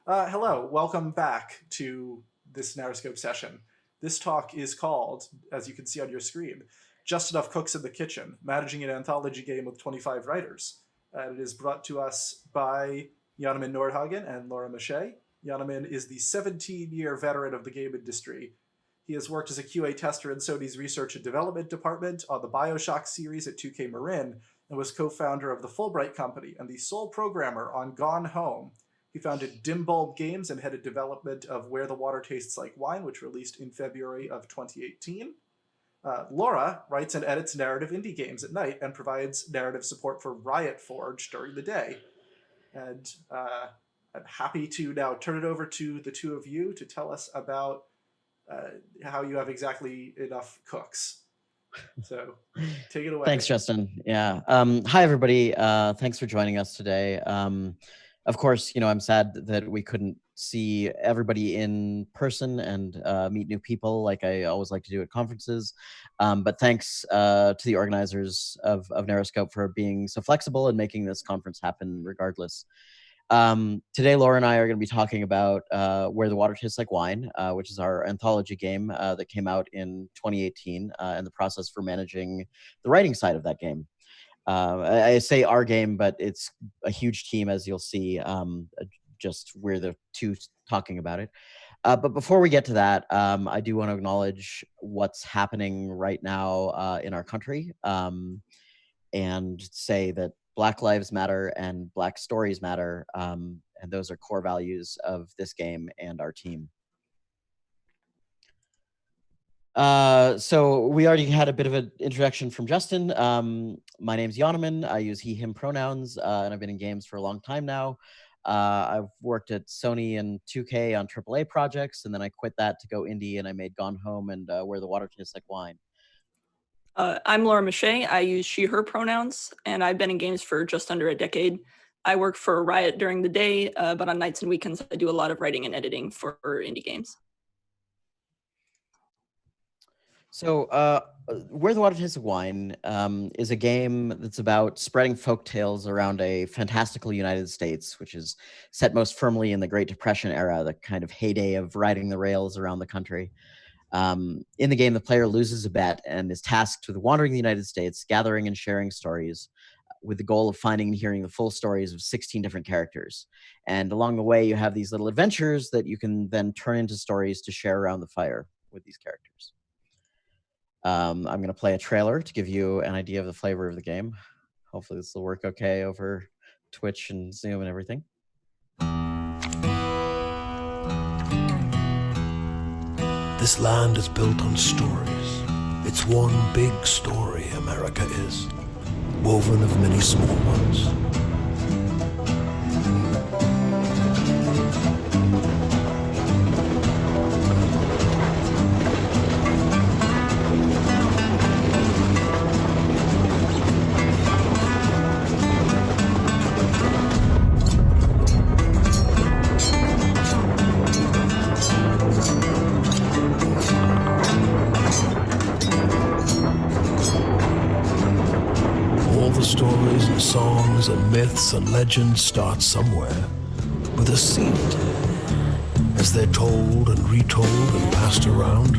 Hello, welcome back to this NarraScope session. This talk is called, as you can see on your screen, Just Enough Cooks in the Kitchen, Managing an Anthology Game with 25 Writers. And it is brought to us by Johnnemann Nordhagen and Laura Michet. Johnnemann is the 17-year veteran of the game industry. He has worked as a QA tester in Sony's research and development department on the Bioshock series at 2K Marin, and was co-founder of the Fullbright Company and the sole programmer on Gone Home. He founded Dim Bulb Games and headed development of Where the Water Tastes Like Wine, which released in February of 2018. Laura writes and edits narrative indie games at night and provides narrative support for Riot Forge during the day. And I'm happy to now turn it over to the two of you to tell us about how you have exactly enough cooks. So take it away. Thanks, Justin. Yeah. Hi, everybody. Thanks for joining us today. Of course, I'm sad that we couldn't see everybody in person and meet new people like I always like to do at conferences. But thanks to the organizers of NarraScope for being so flexible and making this conference happen regardless. Today, Laura and I are going to be talking about Where the Water Tastes Like Wine, which is our anthology game that came out in 2018, and the process for managing the writing side of that game. I say our game, but it's a huge team, as you'll see. Just we're the two talking about it. But before we get to that, I do want to acknowledge what's happening right now in our country, and say that Black Lives Matter and Black Stories Matter, and those are core values of this game and our team. So we already had a bit of an introduction from Justin. My name's Johnnemann. I use he, him pronouns, and I've been in games for a long time now. I've worked at Sony and 2K on AAA projects, and then I quit that to go indie, and I made Gone Home and Where the Water Tastes Like Wine. I'm Laura Michet. I use she, her pronouns, and I've been in games for just under a decade. I work for Riot during the day, but on nights and weekends, I do a lot of writing and editing for indie games. So, Where the Water Tastes Like Wine is a game that's about spreading folk tales around a fantastical United States, which is set most firmly in the Great Depression era, the kind of heyday of riding the rails around the country. In the game, the player loses a bet and is tasked with wandering the United States, gathering and sharing stories with the goal of finding and hearing the full stories of 16 different characters. And along the way, you have these little adventures that you can then turn into stories to share around the fire with these characters. I'm going to play a trailer to give you an idea of the flavor of the game. Hopefully this will work okay over Twitch and Zoom and everything. This land is built on stories. It's one big story, America is, woven of many small ones. Stories and songs and myths and legends start somewhere with a seed. As they're told and retold and passed around,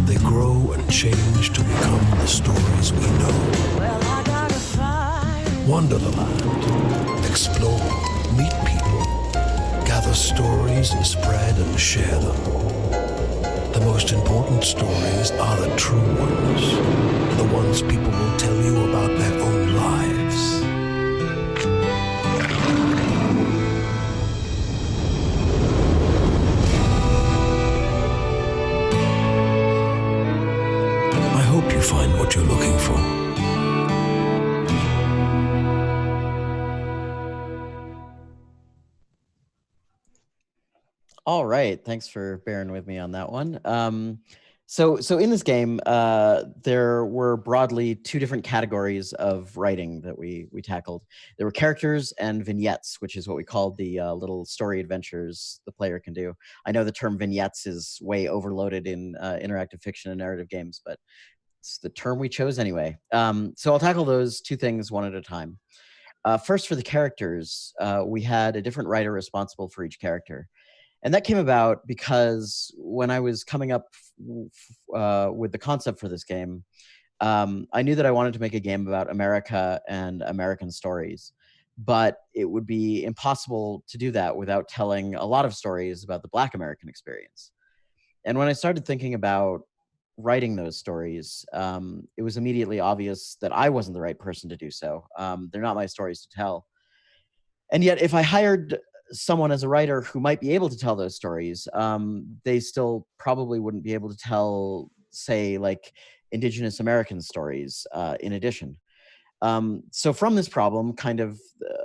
they grow and change to become the stories we know. Wander the land, explore, meet people, gather stories and spread and share them. The most important stories are the true ones, the ones people will tell you about their own lives. I hope you find what you're looking for. All right, thanks for bearing with me on that one. So in this game, there were broadly two different categories of writing that we tackled. There were characters and vignettes, which is what we called the little story adventures the player can do. I know the term vignettes is way overloaded in interactive fiction and narrative games, but it's the term we chose anyway. So I'll tackle those two things one at a time. First, for the characters, we had a different writer responsible for each character. And that came about because when I was coming up with the concept for this game, I knew that I wanted to make a game about America and American stories. But it would be impossible to do that without telling a lot of stories about the Black American experience. And when I started thinking about writing those stories, it was immediately obvious that I wasn't the right person to do so. They're not my stories to tell. And yet, if I hired someone as a writer who might be able to tell those stories, they still probably wouldn't be able to tell, say, like Indigenous American stories in addition. So from this problem kind of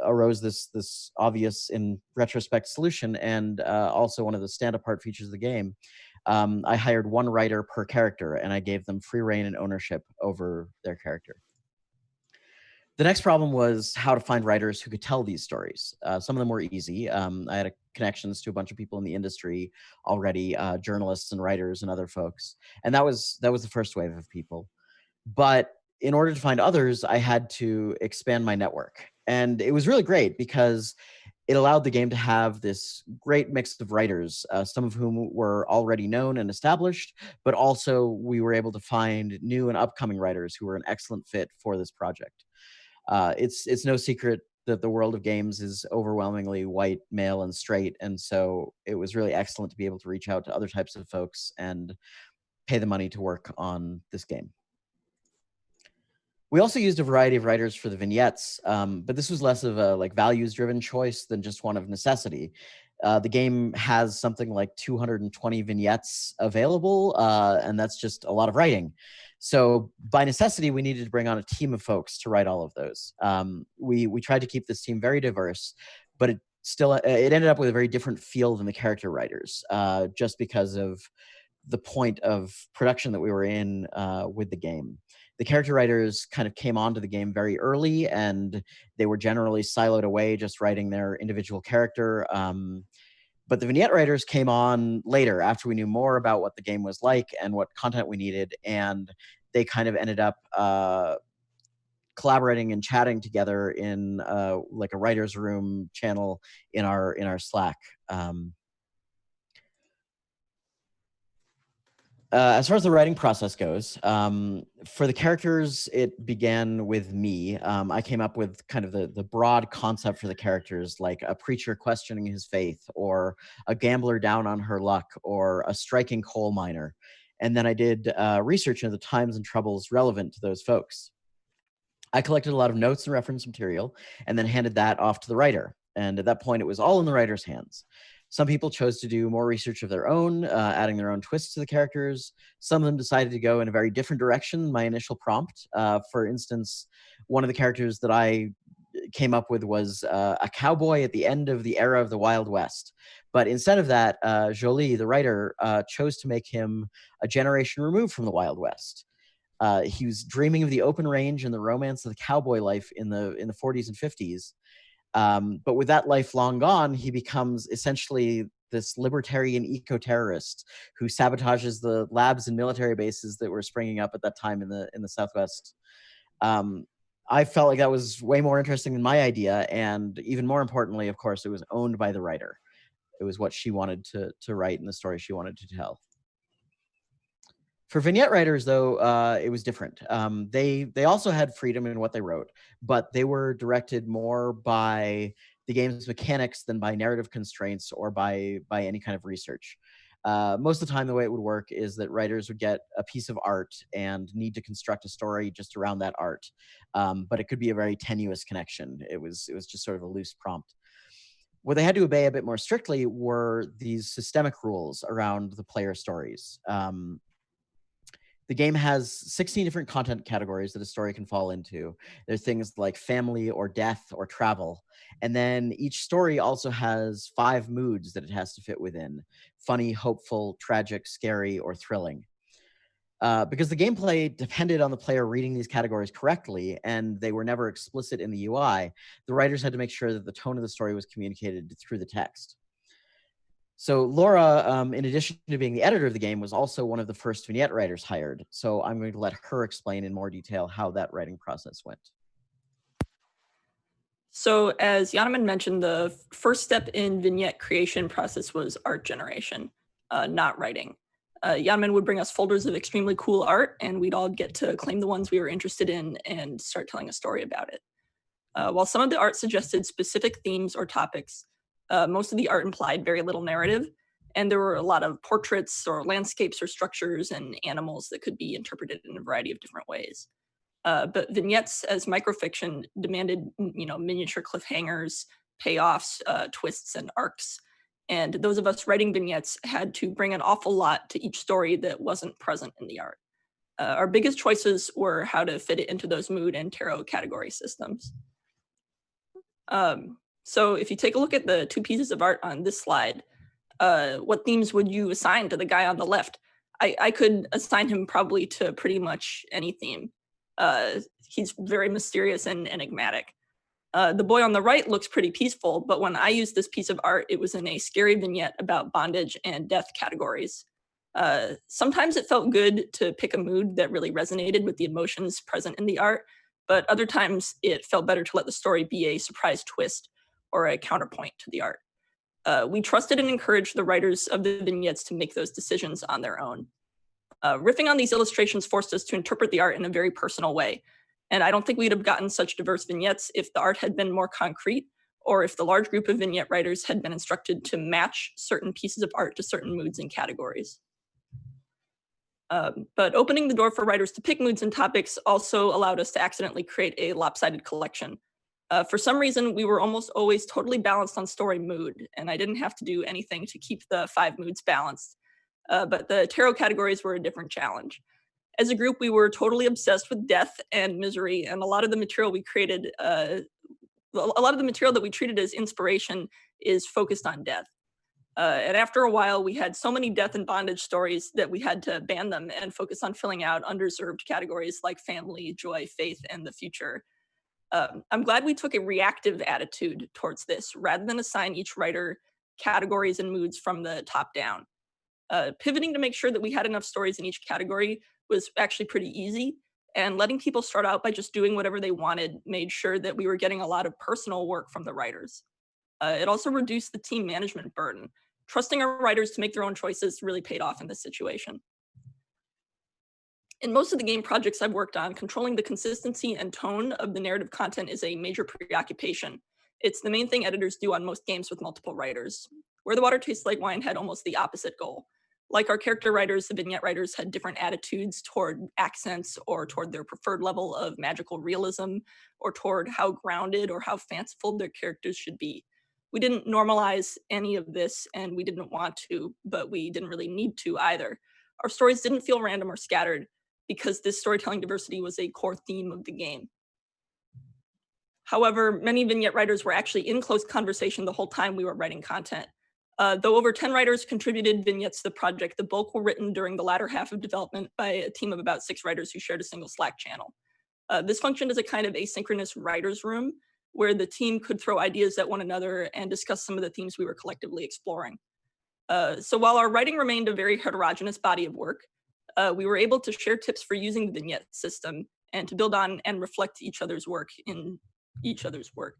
arose this obvious, in retrospect, solution, and also one of the stand-apart features of the game. I hired one writer per character, and I gave them free reign and ownership over their character. The next problem was how to find writers who could tell these stories. Some of them were easy. I had connections to a bunch of people in the industry already, journalists and writers and other folks, and that was the first wave of people. But in order to find others, I had to expand my network. And it was really great because it allowed the game to have this great mix of writers, some of whom were already known and established, but also we were able to find new and upcoming writers who were an excellent fit for this project. It's no secret that the world of games is overwhelmingly white, male, and straight. And so it was really excellent to be able to reach out to other types of folks and pay the money to work on this game. We also used a variety of writers for the vignettes, but this was less of a values-driven choice than just one of necessity. The game has something like 220 vignettes available, and that's just a lot of writing. So by necessity, we needed to bring on a team of folks to write all of those. We tried to keep this team very diverse, but it ended up with a very different feel than the character writers, just because of the point of production that we were in with the game. The character writers kind of came onto the game very early, and they were generally siloed away, just writing their individual character. But the vignette writers came on later, after we knew more about what the game was like and what content we needed, and they kind of ended up collaborating and chatting together in like a writer's room channel in our Slack. As far as the writing process goes, for the characters, it began with me. I came up with kind of the broad concept for the characters, like a preacher questioning his faith, or a gambler down on her luck, or a striking coal miner. And then I did research into the times and troubles relevant to those folks. I collected a lot of notes and reference material, and then handed that off to the writer. And at that point, it was all in the writer's hands. Some people chose to do more research of their own, adding their own twists to the characters. Some of them decided to go in a very different direction than my initial prompt. For instance, one of the characters that I came up with was a cowboy at the end of the era of the Wild West. But instead of that, Jolie, the writer, chose to make him a generation removed from the Wild West. He was dreaming of the open range and the romance of the cowboy life in the 40s and 50s. But with that life long gone, he becomes essentially this libertarian eco-terrorist who sabotages the labs and military bases that were springing up at that time in the Southwest. I felt like that was way more interesting than my idea, and even more importantly, of course, it was owned by the writer. It was what she wanted to write and the story she wanted to tell. For vignette writers, though, it was different. They also had freedom in what they wrote, but they were directed more by the game's mechanics than by narrative constraints or by any kind of research. Most of the time, the way it would work is that writers would get a piece of art and need to construct a story just around that art. But it could be a very tenuous connection. It was just sort of a loose prompt. What they had to obey a bit more strictly were these systemic rules around the player stories. The game has 16 different content categories that a story can fall into. There's things like family or death or travel. And then each story also has 5 moods that it has to fit within: funny, hopeful, tragic, scary, or thrilling. Because the gameplay depended on the player reading these categories correctly, and they were never explicit in the UI, the writers had to make sure that the tone of the story was communicated through the text. So Laura, in addition to being the editor of the game, was also one of the first vignette writers hired. So I'm going to let her explain in more detail how that writing process went. So as Johnnemann mentioned, the first step in vignette creation process was art generation, not writing. Johnnemann would bring us folders of extremely cool art, and we'd all get to claim the ones we were interested in and start telling a story about it. While some of the art suggested specific themes or topics, most of the art implied very little narrative, and there were a lot of portraits or landscapes or structures and animals that could be interpreted in a variety of different ways. But vignettes as microfiction demanded, miniature cliffhangers, payoffs, twists, and arcs. And those of us writing vignettes had to bring an awful lot to each story that wasn't present in the art. Our biggest choices were how to fit it into those mood and tarot category systems. So if you take a look at the two pieces of art on this slide, what themes would you assign to the guy on the left? I could assign him probably to pretty much any theme. He's very mysterious and enigmatic. The boy on the right looks pretty peaceful, but when I used this piece of art, it was in a scary vignette about bondage and death categories. Sometimes it felt good to pick a mood that really resonated with the emotions present in the art, but other times it felt better to let the story be a surprise twist or a counterpoint to the art. We trusted and encouraged the writers of the vignettes to make those decisions on their own. Riffing on these illustrations forced us to interpret the art in a very personal way, and I don't think we'd have gotten such diverse vignettes if the art had been more concrete, or if the large group of vignette writers had been instructed to match certain pieces of art to certain moods and categories. But opening the door for writers to pick moods and topics also allowed us to accidentally create a lopsided collection. For some reason, we were almost always totally balanced on story mood, and I didn't have to do anything to keep the 5 moods balanced. But the tarot categories were a different challenge. As a group, we were totally obsessed with death and misery, and a lot of the material we created, a lot of the material that we treated as inspiration is focused on death. And after a while, we had so many death and bondage stories that we had to ban them and focus on filling out undeserved categories like family, joy, faith, and the future. I'm glad we took a reactive attitude towards this rather than assign each writer categories and moods from the top down. Pivoting to make sure that we had enough stories in each category was actually pretty easy, and letting people start out by just doing whatever they wanted made sure that we were getting a lot of personal work from the writers. It also reduced the team management burden. Trusting our writers to make their own choices really paid off in this situation. In most of the game projects I've worked on, controlling the consistency and tone of the narrative content is a major preoccupation. It's the main thing editors do on most games with multiple writers. Where the Water Tastes Like Wine had almost the opposite goal. Like our character writers, the vignette writers had different attitudes toward accents or toward their preferred level of magical realism or toward how grounded or how fanciful their characters should be. We didn't normalize any of this, and we didn't want to, but we didn't really need to either. Our stories didn't feel random or scattered because this storytelling diversity was a core theme of the game. However, many vignette writers were actually in close conversation the whole time we were writing content. Though over 10 writers contributed vignettes to the project, the bulk were written during the latter half of development by a team of about 6 writers who shared a single Slack channel. This functioned as a kind of asynchronous writer's room where the team could throw ideas at one another and discuss some of the themes we were collectively exploring. So while our writing remained a very heterogeneous body of work, we were able to share tips for using the vignette system and to build on and reflect each other's work in each other's work.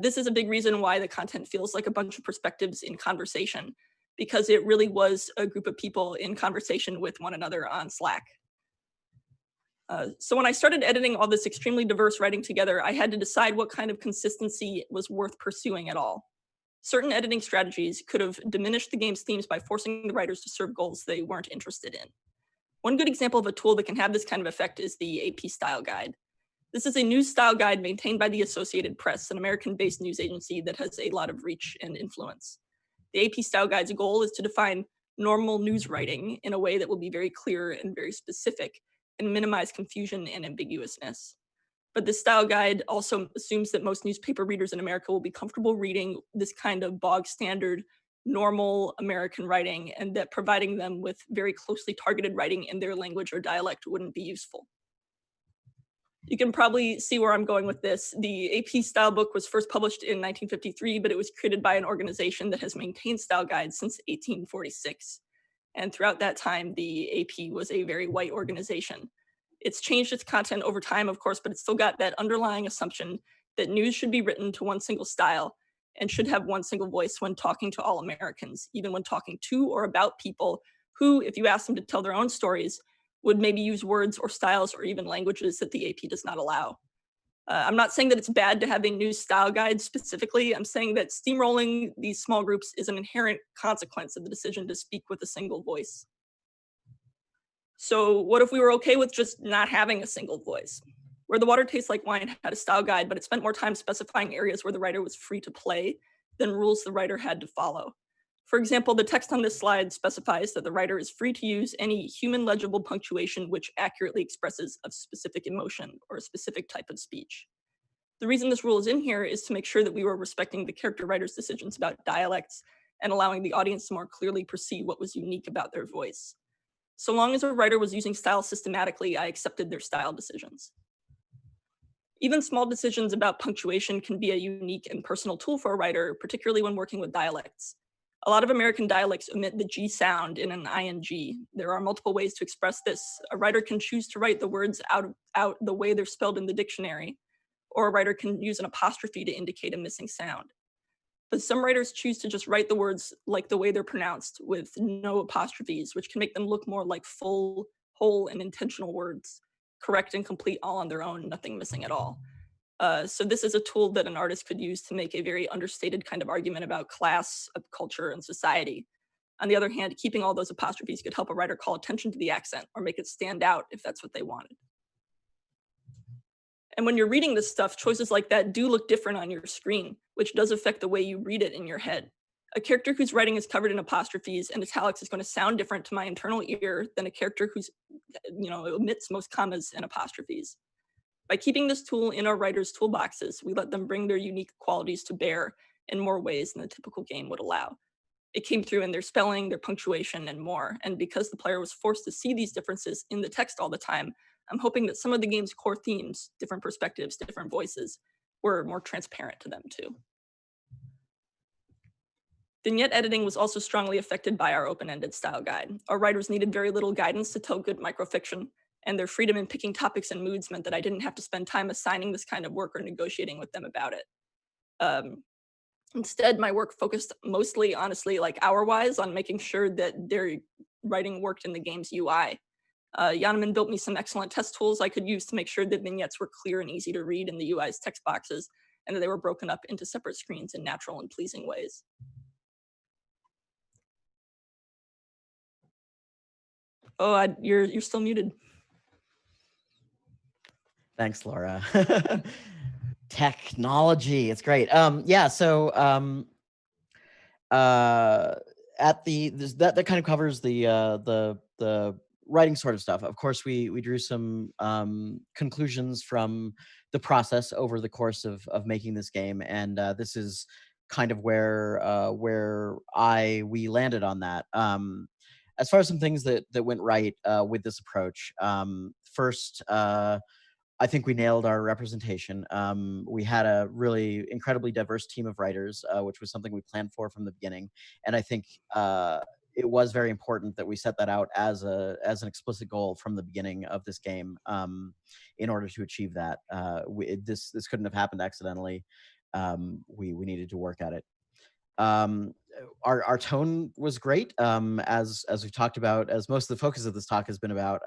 This is a big reason why the content feels like a bunch of perspectives in conversation, because it really was a group of people in conversation with one another on Slack. So when I started editing all this extremely diverse writing together, I had to decide what kind of consistency was worth pursuing at all. Certain editing strategies could have diminished the game's themes by forcing the writers to serve goals they weren't interested in. One good example of a tool that can have this kind of effect is the AP Style Guide. This is a news style guide maintained by the Associated Press, an American-based news agency that has a lot of reach and influence. The AP Style Guide's goal is to define normal news writing in a way that will be very clear and very specific and minimize confusion and ambiguousness. But this style guide also assumes that most newspaper readers in America will be comfortable reading this kind of bog standard, normal American writing, and that providing them with very closely targeted writing in their language or dialect wouldn't be useful. You can probably see where I'm going with this. The AP Style book was first published in 1953, but it was created by an organization that has maintained style guides since 1846. And throughout that time, the AP was a very white organization. It's changed its content over time, of course, but it's still got that underlying assumption that news should be written to one single style and should have one single voice when talking to all Americans, even when talking to or about people who, if you ask them to tell their own stories, would maybe use words or styles or even languages that the AP does not allow. I'm not saying that it's bad to have a news style guide specifically. I'm saying that steamrolling these small groups is an inherent consequence of the decision to speak with a single voice. So what if we were okay with just not having a single voice? Where the Water Tastes Like Wine had a style guide, but it spent more time specifying areas where the writer was free to play than rules the writer had to follow. For example, the text on this slide specifies that the writer is free to use any human legible punctuation which accurately expresses a specific emotion or a specific type of speech. The reason this rule is in here is to make sure that we were respecting the character writer's decisions about dialects and allowing the audience to more clearly perceive what was unique about their voice. So long as a writer was using style systematically, I accepted their style decisions. Even small decisions about punctuation can be a unique and personal tool for a writer, particularly when working with dialects. A lot of American dialects omit the G sound in an ing. There are multiple ways to express this. A writer can choose to write the words out the way they're spelled in the dictionary, or a writer can use an apostrophe to indicate a missing sound. But some writers choose to just write the words like the way they're pronounced with no apostrophes, which can make them look more like full, whole, and intentional words, correct and complete all on their own, nothing missing at all. So this is a tool that an artist could use to make a very understated kind of argument about class, culture, and society. On the other hand, keeping all those apostrophes could help a writer call attention to the accent or make it stand out if that's what they wanted. And when you're reading this stuff, choices like that do look different on your screen, which does affect the way you read it in your head. A character whose writing is covered in apostrophes and italics is going to sound different to my internal ear than a character who's, omits most commas and apostrophes. By keeping this tool in our writers' toolboxes, we let them bring their unique qualities to bear in more ways than the typical game would allow. It came through in their spelling, their punctuation, and more. And because the player was forced to see these differences in the text all the time, I'm hoping that some of the game's core themes, different perspectives, different voices, were more transparent to them too. Vignette editing was also strongly affected by our open-ended style guide. Our writers needed very little guidance to tell good microfiction, and their freedom in picking topics and moods meant that I didn't have to spend time assigning this kind of work or negotiating with them about it. Instead, my work focused mostly, honestly, like hour-wise, on making sure that their writing worked in the game's UI. Johnnemann built me some excellent test tools I could use to make sure that vignettes were clear and easy to read in the UI's text boxes, and that they were broken up into separate screens in natural and pleasing ways. Oh, you're still muted. Thanks, Laura. Technology, it's great. That kind of covers the writing sort of stuff. Of course, we drew some conclusions from the process over the course of making this game, and this is kind of where we landed on that. As far as some things that went right with this approach, first, I think we nailed our representation. We had a really incredibly diverse team of writers, which was something we planned for from the beginning. And I think it was very important that we set that out as an explicit goal from the beginning of this game in order to achieve that. This couldn't have happened accidentally. We needed to work at it. Our tone was great, as we've talked about, as most of the focus of this talk has been about.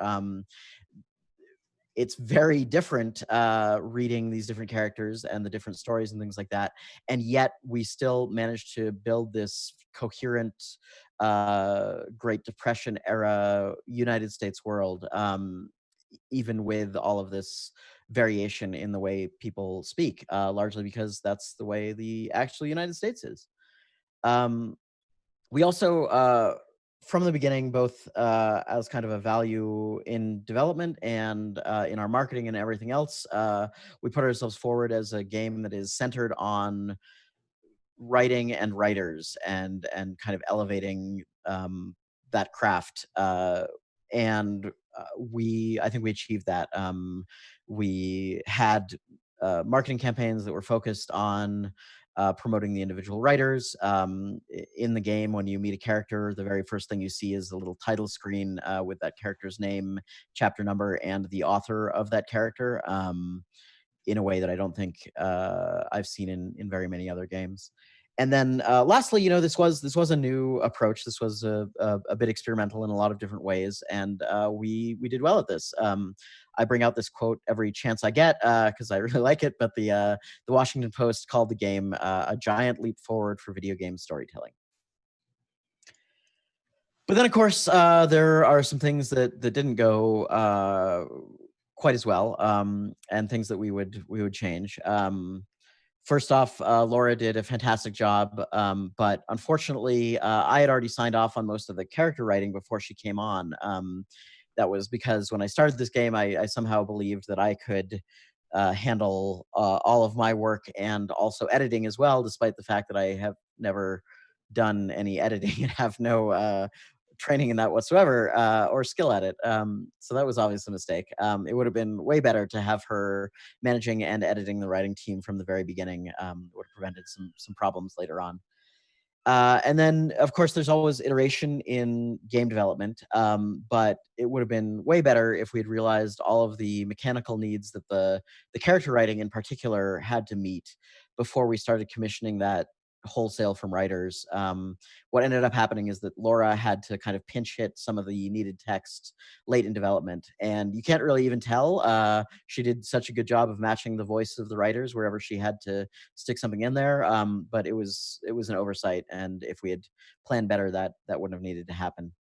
It's very different reading these different characters and the different stories and things like that, and yet we still managed to build this coherent Great Depression era United States world, even with all of this variation in the way people speak, largely because that's the way the actual United States is. We also, from the beginning, both as kind of a value in development and in our marketing and everything else, we put ourselves forward as a game that is centered on writing and writers and kind of elevating that craft. I think we achieved that. We had marketing campaigns that were focused on promoting the individual writers. In the game, when you meet a character, the very first thing you see is the little title screen with that character's name, chapter number, and the author of that character. in a way that I don't think I've seen in very many other games. And then lastly, you know, this was a new approach. This was a bit experimental in a lot of different ways, and we did well at this. I bring out this quote every chance I get because I really like it. But the Washington Post called the game a giant leap forward for video game storytelling. But then, of course, there are some things that didn't go quite as well, and things that we would change. First off, Laura did a fantastic job, but unfortunately, I had already signed off on most of the character writing before she came on. That was because when I started this game, I somehow believed that I could handle all of my work and also editing as well, despite the fact that I have never done any editing and have no training in that whatsoever or skill at it. So that was obviously a mistake. It would have been way better to have her managing and editing the writing team from the very beginning. Would have prevented some problems later on. And then, of course, there's always iteration in game development, but it would have been way better if we had realized all of the mechanical needs that the character writing in particular had to meet before we started commissioning that wholesale from writers. What ended up happening is that Laura had to kind of pinch hit some of the needed text late in development, and you can't really even tell. She did such a good job of matching the voice of the writers wherever she had to stick something in there. But it was an oversight, and if we had planned better, that wouldn't have needed to happen.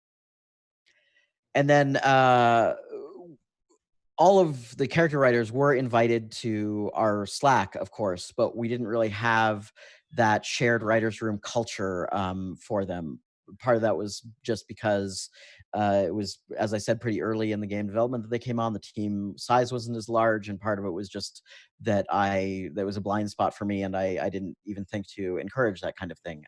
And then all of the character writers were invited to our Slack, of course, but we didn't really have that shared writers' room culture for them. Part of that was just because it was, as I said, pretty early in the game development that they came on. The team size wasn't as large, and part of it was just that that was a blind spot for me, and I didn't even think to encourage that kind of thing.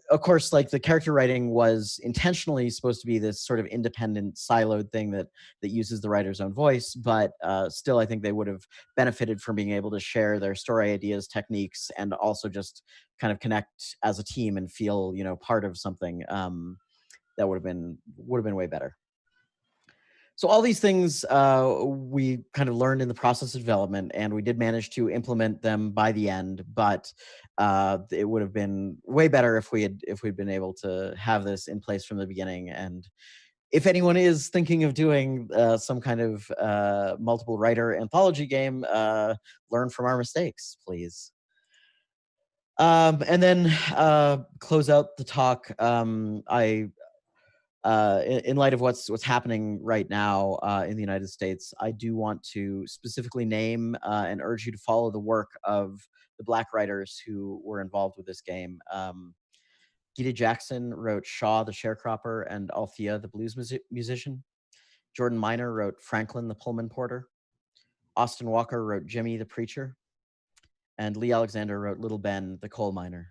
Of course, like the character writing was intentionally supposed to be this sort of independent, siloed thing that uses the writer's own voice, but still, I think they would have benefited from being able to share their story ideas, techniques, and also just kind of connect as a team and feel, you know, part of something. That would have been way better. So all these things we kind of learned in the process of development, and we did manage to implement them by the end. But it would have been way better if we'd been able to have this in place from the beginning. And if anyone is thinking of doing some kind of multiple writer anthology game, learn from our mistakes, please. And then close out the talk. In light of what's happening right now in the United States, I do want to specifically name and urge you to follow the work of the Black writers who were involved with this game. Gita Jackson wrote Shaw the Sharecropper and Althea the Blues Musician. Jordan Miner wrote Franklin the Pullman Porter. Austin Walker wrote Jimmy the Preacher. And Lee Alexander wrote Little Ben the Coal Miner.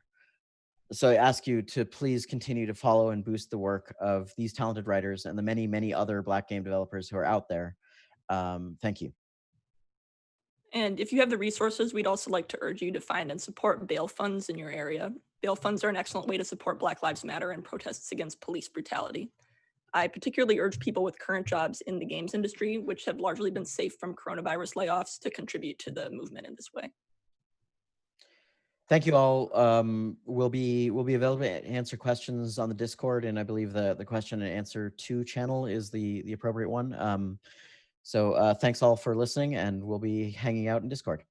So I ask you to please continue to follow and boost the work of these talented writers and the many, many other Black game developers who are out there. Thank you. And if you have the resources, we'd also like to urge you to find and support bail funds in your area. Bail funds are an excellent way to support Black Lives Matter and protests against police brutality. I particularly urge people with current jobs in the games industry, which have largely been safe from coronavirus layoffs, to contribute to the movement in this way. Thank you all. We'll be available to answer questions on the Discord, and I believe the question and answer 2 channel is the appropriate one. So thanks all for listening, and we'll be hanging out in Discord.